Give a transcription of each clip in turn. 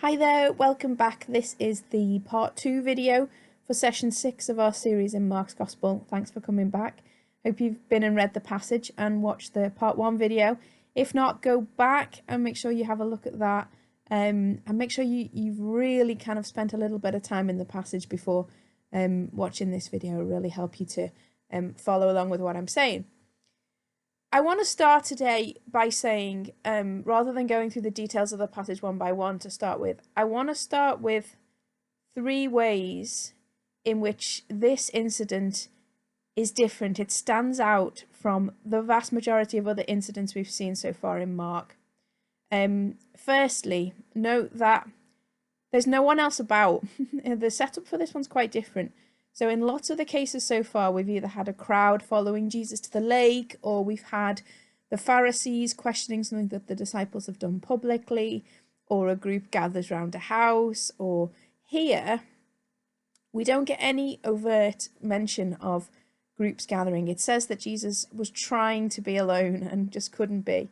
Hi there, welcome back. This is the part 2 video for session 6 of our series in Mark's Gospel. Thanks for coming back. Hope you've been and read the passage and watched the part 1 video. If not, go back and make sure you have a look at that and make sure you've really kind of spent a little bit of time in the passage before watching this video. It'll really help you to follow along with what I'm saying. I want to start today by saying, rather than going through the details of the passage one by one to start with, I want to start with 3 ways in which this incident is different. It stands out from the vast majority of other incidents we've seen so far in Mark. Firstly, note that there's no one else about. The setup for this one's quite different. So in lots of the cases so far, we've either had a crowd following Jesus to the lake, or we've had the Pharisees questioning something that the disciples have done publicly, or a group gathers around a house, or here we don't get any overt mention of groups gathering. It says that Jesus was trying to be alone and just couldn't be.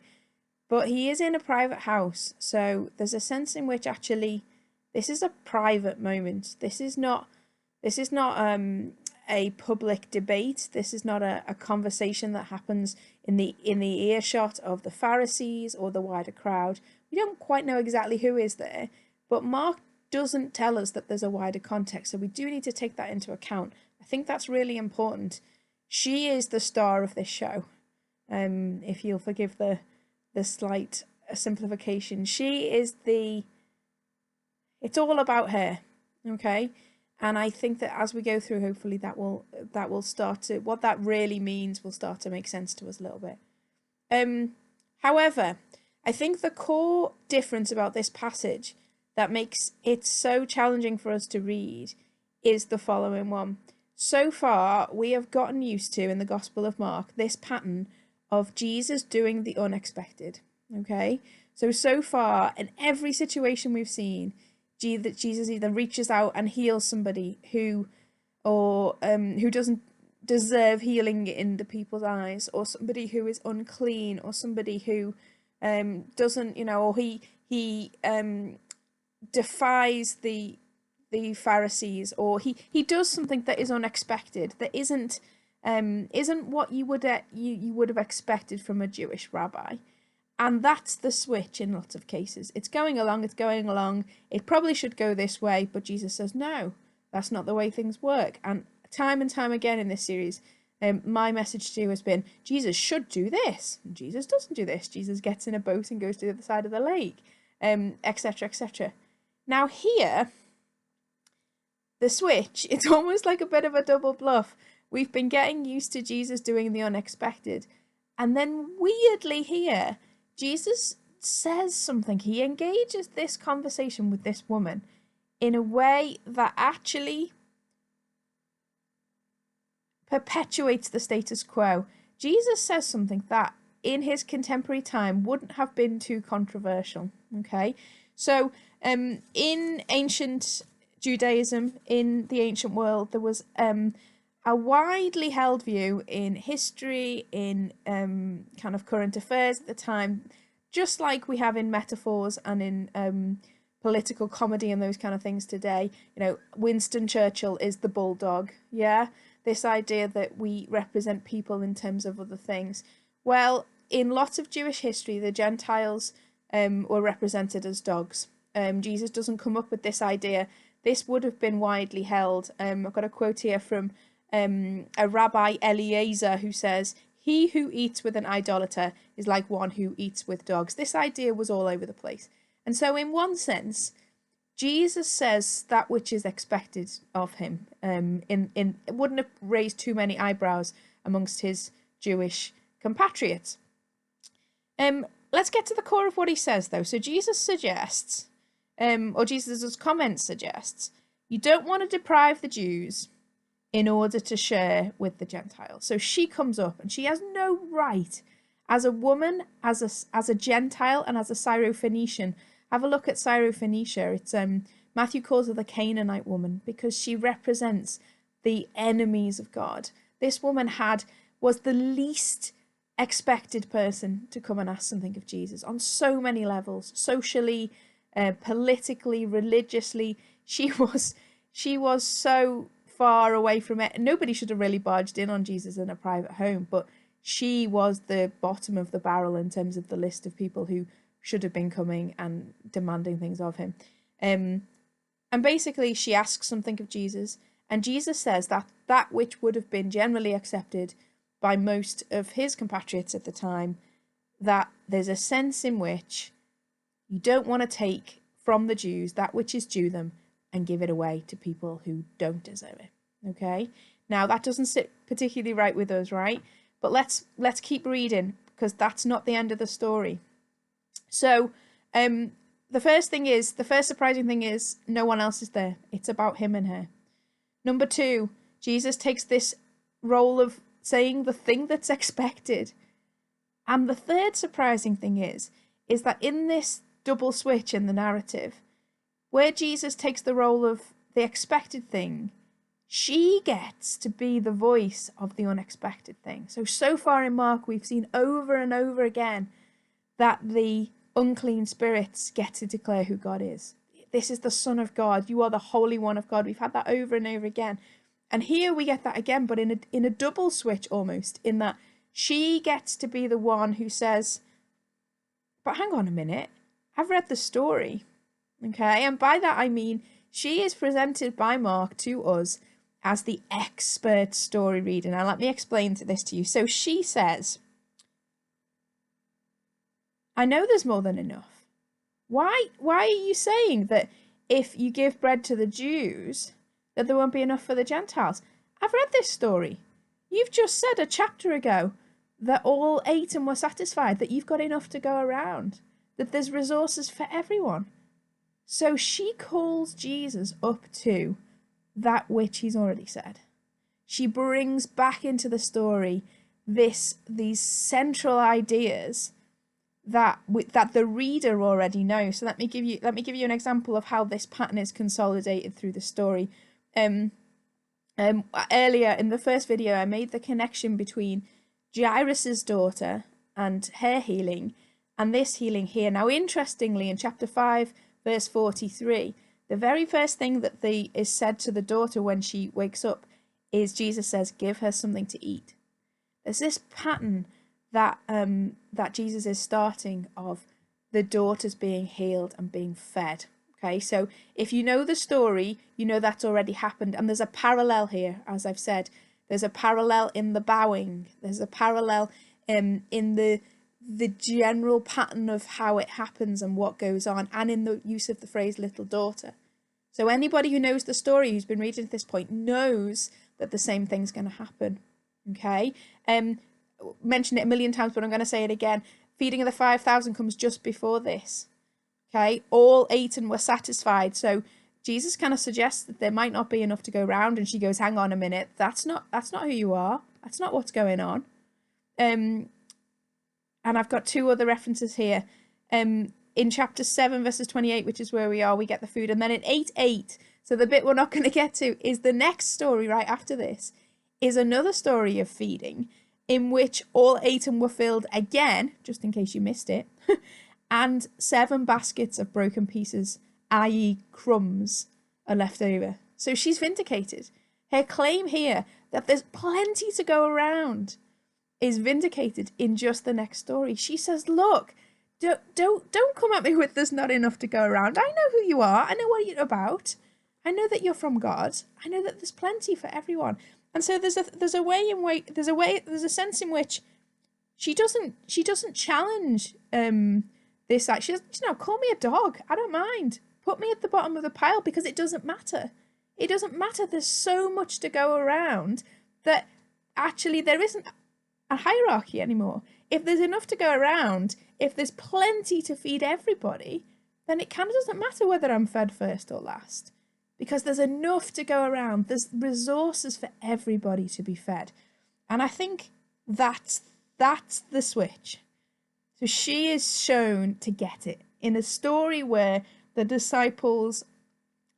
But he is in a private house, so there's a sense in which actually this is a private moment. This is not a public debate. This is not a conversation that happens in the earshot of the Pharisees or the wider crowd. We don't quite know exactly who is there, but Mark doesn't tell us that there's a wider context, so we do need to take that into account. I think that's really important. She is the star of this show. If you'll forgive the slight simplification, she is it's all about her, okay? And I think that as we go through, hopefully that will start to, what that really means will start to make sense to us a little bit. However, I think the core difference about this passage that makes it so challenging for us to read is the following one. So far, we have gotten used to, in the Gospel of Mark, this pattern of Jesus doing the unexpected, okay? So far, in every situation we've seen, that Jesus either reaches out and heals somebody who doesn't deserve healing in the people's eyes, or somebody who is unclean, or somebody who doesn't, or he defies the Pharisees, or he does something that is unexpected, that isn't what you would have expected from a Jewish rabbi. And that's the switch in lots of cases. It's going along. It probably should go this way, but Jesus says, no, that's not the way things work. And time again in this series, my message to you has been, Jesus should do this. And Jesus doesn't do this. Jesus gets in a boat and goes to the other side of the lake, etc., etc. Now here, the switch, it's almost like a bit of a double bluff. We've been getting used to Jesus doing the unexpected. And then weirdly here, Jesus says something. He engages this conversation with this woman in a way that actually perpetuates the status quo. Jesus says something that in his contemporary time wouldn't have been too controversial. Okay, so in ancient Judaism, in the ancient world, there was a widely held view in history, in kind of current affairs at the time, just like we have in metaphors and in political comedy and those kind of things today. Winston Churchill is the bulldog, yeah? This idea that we represent people in terms of other things. Well, in lots of Jewish history, the Gentiles were represented as dogs. Jesus doesn't come up with this idea. This would have been widely held. I've got a quote here from a Rabbi Eliezer, who says, "He who eats with an idolater is like one who eats with dogs." This idea was all over the place. And so in one sense, Jesus says that which is expected of him. It wouldn't have raised too many eyebrows amongst his Jewish compatriots. Let's get to the core of what he says, though. So Jesus suggests, or Jesus' comment suggests, you don't want to deprive the Jews in order to share with the Gentiles. So she comes up and she has no right as a woman, as a Gentile, and as a Syrophoenician. Have a look at Syrophoenicia. It's Matthew calls her the Canaanite woman because she represents the enemies of God. This woman was the least expected person to come and ask something of Jesus on so many levels, socially, politically, religiously. She was so far away from it. Nobody should have really barged in on Jesus in a private home, but she was the bottom of the barrel in terms of the list of people who should have been coming and demanding things of him. And basically she asks something of Jesus, and Jesus says that which would have been generally accepted by most of his compatriots at the time, that there's a sense in which you don't want to take from the Jews that which is due them and give it away to people who don't deserve it. Okay? Now that doesn't sit particularly right with us, right? But let's keep reading, because that's not the end of the story. So, the first surprising thing is no one else is there. It's about him and her. Number 2, Jesus takes this role of saying the thing that's expected. And the third surprising thing is that in this double switch in the narrative, where Jesus takes the role of the expected thing, she gets to be the voice of the unexpected thing. So far in Mark, we've seen over and over again that the unclean spirits get to declare who God is. This is the Son of God. You are the Holy One of God. We've had that over and over again. And here we get that again, but in a double switch almost, in that she gets to be the one who says, but hang on a minute, I've read the story. Okay, and by that I mean she is presented by Mark to us as the expert story reader. Now let me explain this to you. So she says, I know there's more than enough. Why are you saying that if you give bread to the Jews, that there won't be enough for the Gentiles? I've read this story. You've just said a chapter ago that all ate and were satisfied, that you've got enough to go around, that there's resources for everyone. So she calls Jesus up to that which he's already said. She brings back into the story these central ideas that the reader already knows. So let me give you an example of how this pattern is consolidated through the story. Earlier in the first video, I made the connection between Jairus's daughter and her healing and this healing here. Now, interestingly, in chapter 5, verse 43, the very first thing that is said to the daughter when she wakes up is Jesus says, give her something to eat. There's this pattern that Jesus is starting of the daughters being healed and being fed. Okay, so if you know the story, you know that's already happened. And there's a parallel here, as I've said. There's a parallel in the bowing. There's a parallel in the general pattern of how it happens and what goes on, and in the use of the phrase little daughter. So anybody who knows the story, who's been reading at this point, knows that the same thing's going to happen. Okay? Mentioned it a million times, but I'm going to say it again. Feeding of the 5,000 comes just before this. Okay? All ate and were satisfied. So Jesus kind of suggests that there might not be enough to go around, and she goes, hang on a minute, that's not who you are. That's not what's going on. And I've got 2 other references here. In chapter 7, verses 28, which is where we are, we get the food. And then in 8:8, so the bit we're not going to get to is the next story right after this, is another story of feeding in which all ate and were filled again, just in case you missed it, and 7 baskets of broken pieces, i.e. crumbs, are left over. So she's vindicated. Her claim here that there's plenty to go around is vindicated in just the next story. She says, look, don't come at me with there's not enough to go around. I know who you are. I know what you're about. I know that you're from God. I know that there's plenty for everyone. And so there's a sense in which she doesn't challenge this act. She says, call me a dog. I don't mind. Put me at the bottom of the pile, because it doesn't matter. It doesn't matter. There's so much to go around that actually there isn't a hierarchy anymore. If there's enough to go around, if there's plenty to feed everybody, then it kind of doesn't matter whether I'm fed first or last, because there's enough to go around. There's resources for everybody to be fed. And I think that's the switch. So she is shown to get it in a story where the disciples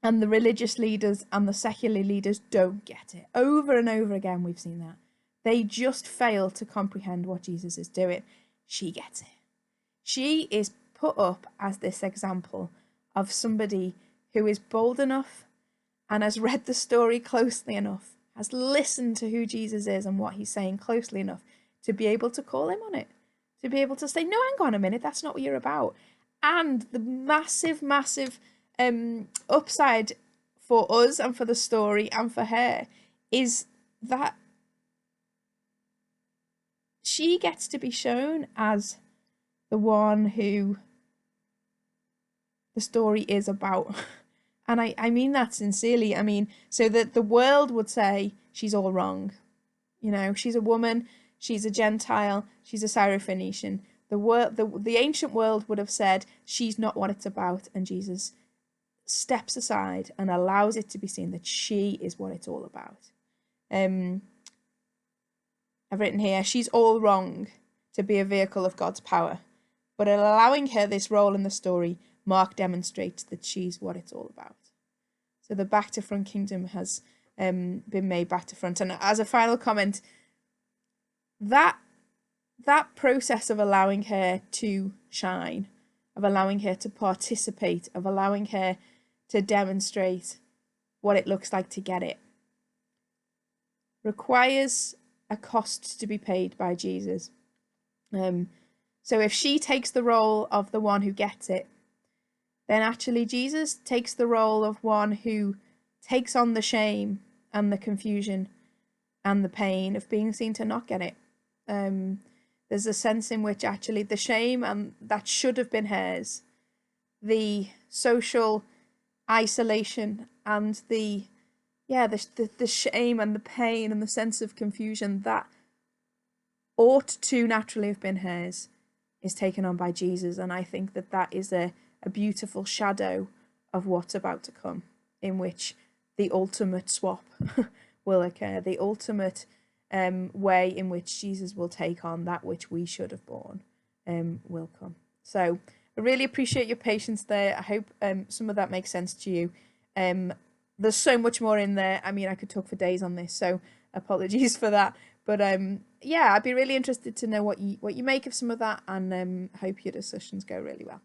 and the religious leaders and the secular leaders don't get it. Over and over again, we've seen that. They just fail to comprehend what Jesus is doing. She gets it. She is put up as this example of somebody who is bold enough and has read the story closely enough, has listened to who Jesus is and what he's saying closely enough to be able to call him on it, to be able to say, no, hang on a minute, that's not what you're about. And the massive, massive upside for us and for the story and for her is that she gets to be shown as the one who the story is about. And I mean that sincerely. I mean, so that the world would say she's all wrong. You know, she's a woman, she's a Gentile, she's a Syrophoenician. The ancient world would have said she's not what it's about, and Jesus steps aside and allows it to be seen that she is what it's all about. I've written here, she's all wrong to be a vehicle of God's power, but allowing her this role in the story, Mark demonstrates that she's what it's all about. So the back to front kingdom has been made back to front. And as a final comment, that process of allowing her to shine, of allowing her to participate, of allowing her to demonstrate what it looks like to get it, requires a cost to be paid by Jesus. So if she takes the role of the one who gets it, then actually Jesus takes the role of one who takes on the shame and the confusion and the pain of being seen to not get it. There's a sense in which actually the shame and that should have been hers, the social isolation and the shame and the pain and the sense of confusion that ought to naturally have been hers, is taken on by Jesus. And I think that is a beautiful shadow of what's about to come, in which the ultimate swap will occur, the ultimate way in which Jesus will take on that which we should have borne will come. So I really appreciate your patience there. I hope some of that makes sense to you. There's so much more in there. I mean, I could talk for days on this, so apologies for that. But yeah, I'd be really interested to know what you make of some of that, and hope your discussions go really well.